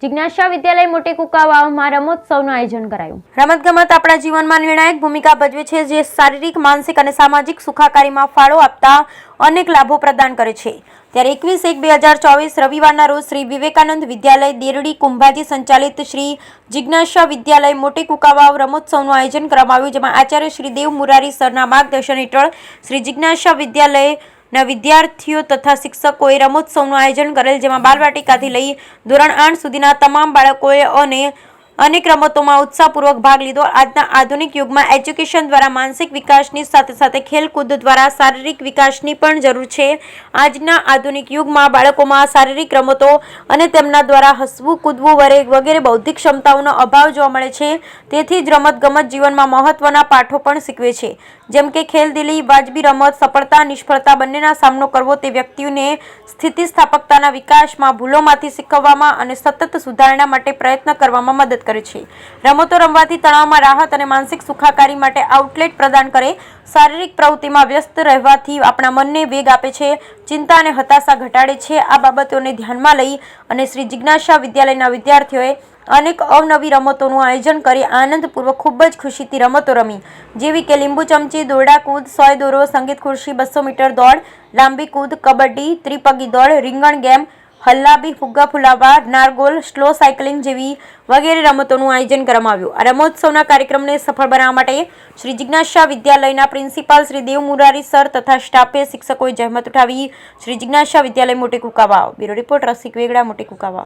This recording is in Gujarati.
જિજ્ઞાસા વિદ્યાલય મોટી કુકાવાવમાં રમોત્સવનું આયોજન કરાયું। રમતગમત આપણા જીવનમાં નિર્ણાયક ભૂમિકા ભજવે છે, જે શારીરિક, માનસિક અને સામાજિક સુખાકારીમાં ફાળો આપતા અનેક લાભો પ્રદાન કરે છે। ત્યારે 21/1/2024 રવિવારના રોજ શ્રી વિવેકાનંદ વિદ્યાલય દેરડી કુંભાજી સંચાલિત શ્રી જિજ્ઞાસા વિદ્યાલય મોટી કુકાવાવ રમોત્સવનું આયોજન કરવામાં આવ્યું, જેમાં આચાર્ય શ્રી દેવ મુરારી સરના માર્ગદર્શન હેઠળ શ્રી જિજ્ઞાસા વિદ્યાલય ના વિદ્યાર્થીઓ તથા શિક્ષકોએ રમોત્સવનું આયોજન કરેલ, જેમાં બાલવાટિકાથી લઈ ધોરણ 8 સુધીના તમામ બાળકોએ અનેક રમતોમાં ઉત્સાહપૂર્વક ભાગ લીધો। આજના આધુનિક યુગમાં એજ્યુકેશન દ્વારા માનસિક વિકાસની સાથે સાથે ખેલકૂદ દ્વારા શારીરિક વિકાસની પણ જરૂર છે। આજના આધુનિક યુગમાં બાળકોમાં શારીરિક રમતો અને તેમના દ્વારા હસવું, કૂદવું વગેરે બૌદ્ધિક ક્ષમતાઓનો અભાવ જોવા મળે છે। તેથી જ રમતગમત જીવનમાં મહત્વના પાઠો પણ શીખવે છે, જેમ કે ખેલદિલી, વાજબી રમત, સફળતા નિષ્ફળતા બંનેના સામનો કરવો તે વ્યક્તિને સ્થિતિસ્થાપકતાના વિકાસમાં, ભૂલોમાંથી શીખવામાં અને સતત સુધારણા માટે પ્રયત્ન કરવામાં મદદ કરે છે। રમતો રમવાથી તણાવમાં રાહત અને માનસિક સુખાકારી માટે આઉટલેટ પ્રદાન કરે, શારીરિક પ્રવૃત્તિમાં વ્યસ્ત રહેવાથી આપણા મનને વેગ આપે છે, ચિંતા અને હતાશા ઘટાડે છે। આ બાબતોને ધ્યાનમાં લઈ અને શ્રી જિજ્ઞાસા વિદ્યાલયના વિદ્યાર્થીઓએ અનેક અવનવી રમતોનું આયોજન કરી આનંદપૂર્વક ખૂબ જ ખુશીથી રમતો રમી, જેવી કે લીંબુ ચમચી, દોરડા કૂદ, સોય દોરો, સંગીત ખુરશી, 200 મીટર દોડ, લાંબી કૂદ, કબડ્ડી, ત્રિપગી દોડ, રીંગણ ગેમ, હલ્લાબી, ફુગ્ગા ફુલાવા, નારગોલ, સ્લો સાયકલિંગ જેવી વગેરે રમતોનું આયોજન કરવામાં આવ્યું। આ રમોત્સવના કાર્યક્રમને સફળ બનાવવા માટે શ્રી જિજ્ઞાસા વિદ્યાલયના પ્રિન્સિપાલ શ્રી દેવ મુરારી સર તથા સ્ટાફે, શિક્ષકોએ જહેમત ઉઠાવી। શ્રી જિજ્ઞાસા વિદ્યાલય મોટી કુકાવાવ। બ્યુરો રિપોર્ટ રસિક વેગડા, મોટી કુકાવાવ।